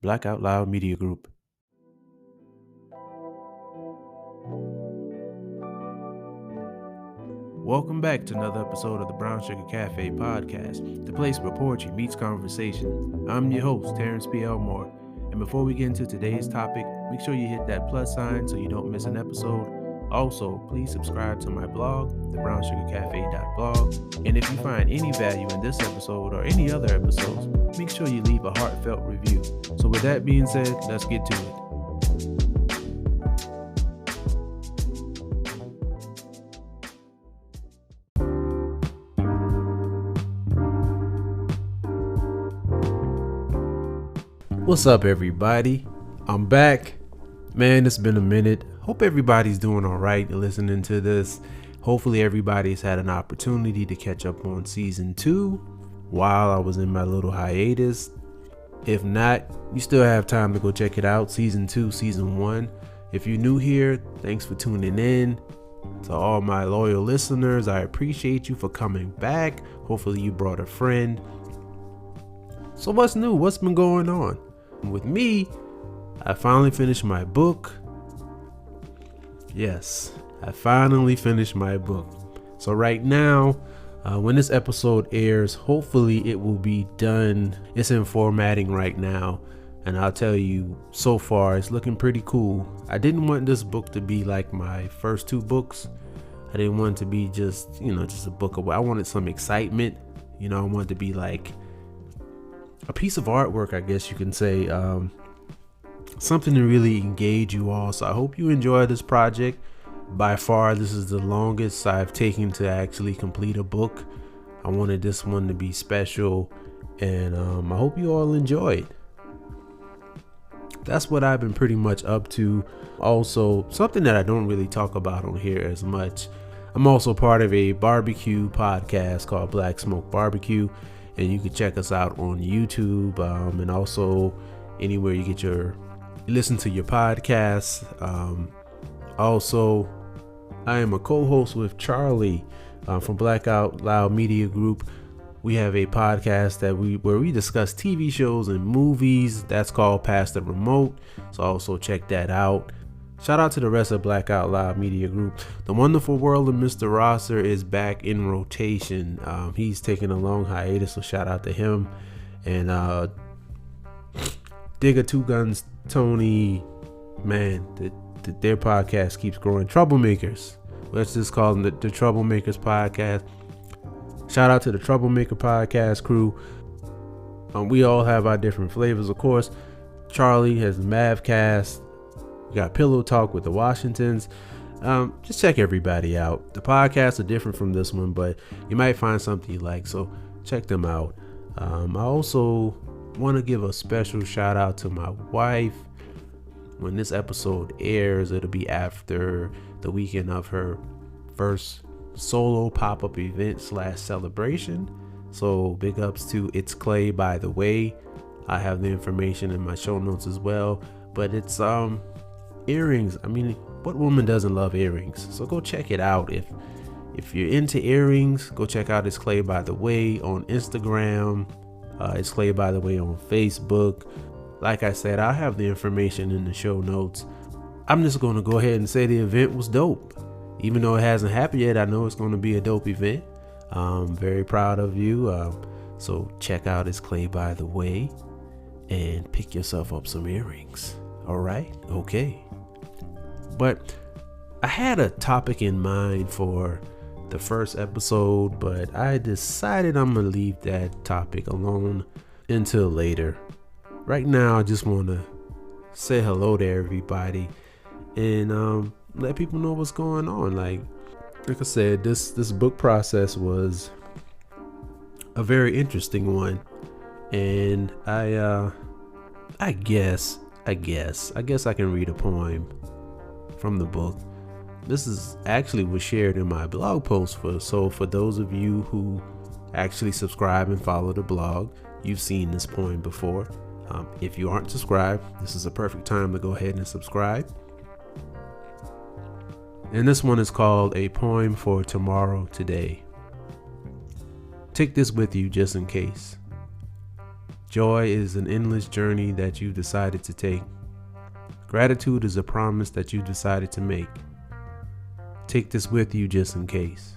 Black Out Loud Media Group. Welcome back to another episode of the Brown Sugar Café podcast, the place where poetry meets conversation. I'm your host, Terrence P. Elmore, and before we get into today's topic, make sure you hit that plus sign so you don't miss an episode. Also, please subscribe to my blog, thebrownssugarcafe.blog, and if you find any value in this episode or any other episodes, make sure you leave a heartfelt review. So with that being said, let's get to it. What's up, everybody? I'm back. Man, it's been a minute. Hope everybody's doing all right listening to this. Hopefully everybody's had an opportunity to catch up on season 2 while I was in my little hiatus. If not, you still have time to go check it out. Season 2, season 1. If you're new here, thanks for tuning in. To all my loyal listeners, I appreciate you for coming back. Hopefully you brought a friend. So what's new? What's been going on? With me, I finally finished my book. Yes, I finally finished my book. So right now, when this episode airs, hopefully it will be done. It's in formatting right now. And I'll tell you, so far, it's looking pretty cool. I didn't want this book to be like my first 2 books. I didn't want it to be just a book of, I wanted some excitement. I wanted to be like a piece of artwork, I guess you can say, something to really engage you all. So I hope you enjoy this project. By far, this is the longest I've taken to actually complete a book. I wanted this one to be special, and I hope you all enjoy it. That's what I've been pretty much up to. Also, something that I don't really talk about on here as much, I'm also part of a barbecue podcast called Black Smoke Barbecue. And you can check us out on YouTube, and also anywhere you listen to your podcasts. Also, I am a co-host with Charlie from Black Out Loud Media Group. We have a podcast where we discuss TV shows and movies. That's called Pass the Remote. So also check that out. Shout out to the rest of Black Out Loud Media Group. The Wonderful World of Mr. Rosser is back in rotation. He's taking a long hiatus, so shout out to him. And Digga Two Guns Tony, man, their podcast keeps growing. Troublemakers. Let's just call them the Troublemakers podcast. Shout out to the Troublemaker podcast crew. We all have our different flavors, of course. Charlie has the Mavcast. We got Pillow Talk with the Washingtons. Just check everybody out. The podcasts are different from this one, but you might find something you like, so check them out. I also want to give a special shout out to my wife. When this episode airs, it'll be after the weekend of her first solo pop-up event / celebration. So big ups to It's Clay, by the way. I have the information in my show notes as well, but it's earrings. I mean, what woman doesn't love earrings? So go check it out. If you're into earrings, go check out It's Clay, by the way, on Instagram. It's Clay, by the way, on Facebook. Like I said, I have the information in the show notes. I'm just going to go ahead and say the event was dope. Even though it hasn't happened yet, I know it's going to be a dope event. I'm very proud of you. So check out It's Clay, by the way, and pick yourself up some earrings. All right? Okay. But I had a topic in mind for the first episode, but I decided I'm going to leave that topic alone until later. Right now, I just want to say hello to everybody and let people know what's going on. Like I said, this book process was a very interesting one, and I guess I can read a poem from the book. This is actually was shared in my blog post. For those of you who actually subscribe and follow the blog, you've seen this poem before. If you aren't subscribed, this is a perfect time to go ahead and subscribe. And this one is called A Poem for Tomorrow Today. Take this with you just in case. Joy is an endless journey that you decided to take. Gratitude is a promise that you decided to make. Take this with you just in case.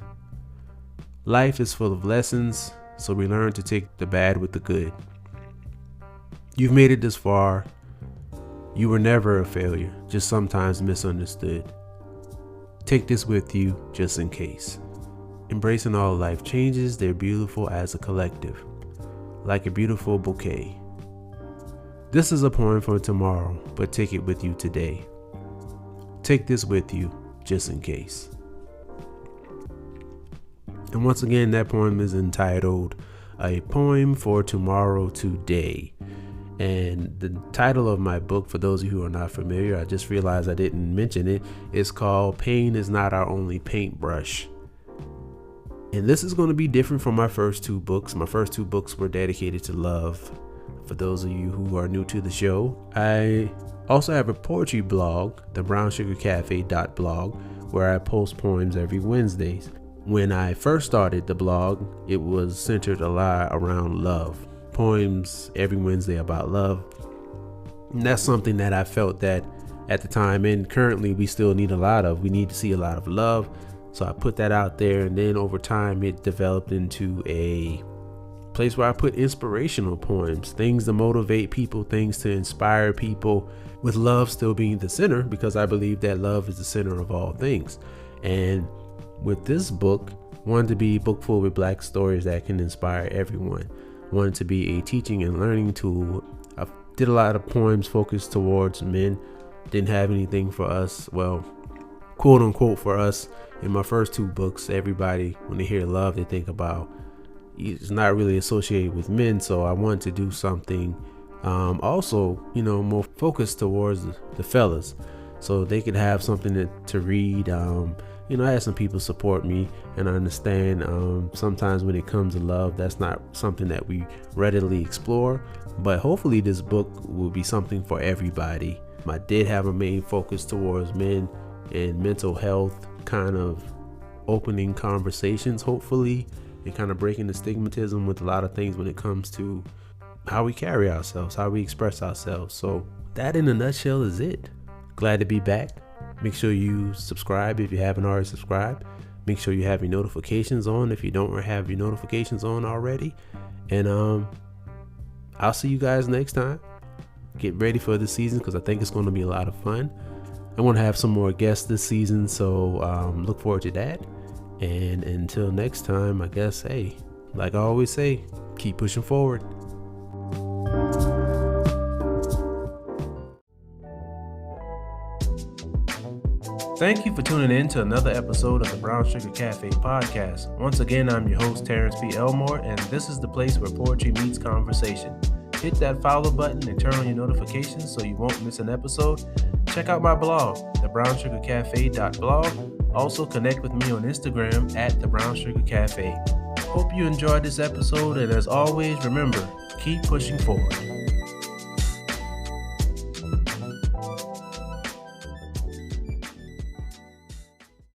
Life is full of lessons, so we learn to take the bad with the good. You've made it this far. You were never a failure, just sometimes misunderstood. Take this with you just in case. Embracing all life changes, they're beautiful as a collective, like a beautiful bouquet. This is a poem for tomorrow, but take it with you today. Take this with you just in case. And once again, that poem is entitled A Poem for Tomorrow Today. And the title of my book, for those of you who are not familiar, I just realized I didn't mention it, is called Pain is Not Our Only Paintbrush. And this is going to be different from my first two books. My first two books were dedicated to love. For those of you who are new to the show, I also have a poetry blog, the brownsugarcafe.blog, where I post poems every Wednesdays. When I first started the blog, it was centered a lot around love. Poems every Wednesday about love. And that's something that I felt that at the time and currently we still need a lot of. We need to see a lot of love. So I put that out there, and then over time it developed into a place where I put inspirational poems, things to motivate people, things to inspire people, with love still being the center, because I believe that love is the center of all things. And with this book, wanted to be a book full with Black stories that can inspire everyone. Wanted to be a teaching and learning tool. I did a lot of poems focused towards men. Didn't have anything for us, well, quote unquote for us. In my first two books, everybody, when they hear love, they think about it's not really associated with men. So I wanted to do something also, more focused towards the fellas, so they could have something to read. I had some people support me, and I understand sometimes when it comes to love, that's not something that we readily explore, but hopefully this book will be something for everybody. I did have a main focus towards men and mental health, kind of opening conversations, hopefully, and kind of breaking the stigmatism with a lot of things when it comes to how we carry ourselves, how we express ourselves. So that in a nutshell is it. Glad to be back. Make sure you subscribe if you haven't already subscribed. Make sure you have your notifications on if you don't have your notifications on already. And I'll see you guys next time. Get ready for the season, because I think it's going to be a lot of fun. I want to have some more guests this season, so look forward to that. And until next time, I guess, hey, like I always say, keep pushing forward. Thank you for tuning in to another episode of the Brown Sugar Cafe podcast. Once again, I'm your host, Terrence P. Elmore, and this is the place where poetry meets conversation. Hit that follow button and turn on your notifications so you won't miss an episode. Check out my blog, theBrownSugarCafe.blog. Also connect with me on Instagram at theBrownSugarCafe. Hope you enjoyed this episode, and as always, remember, keep pushing forward.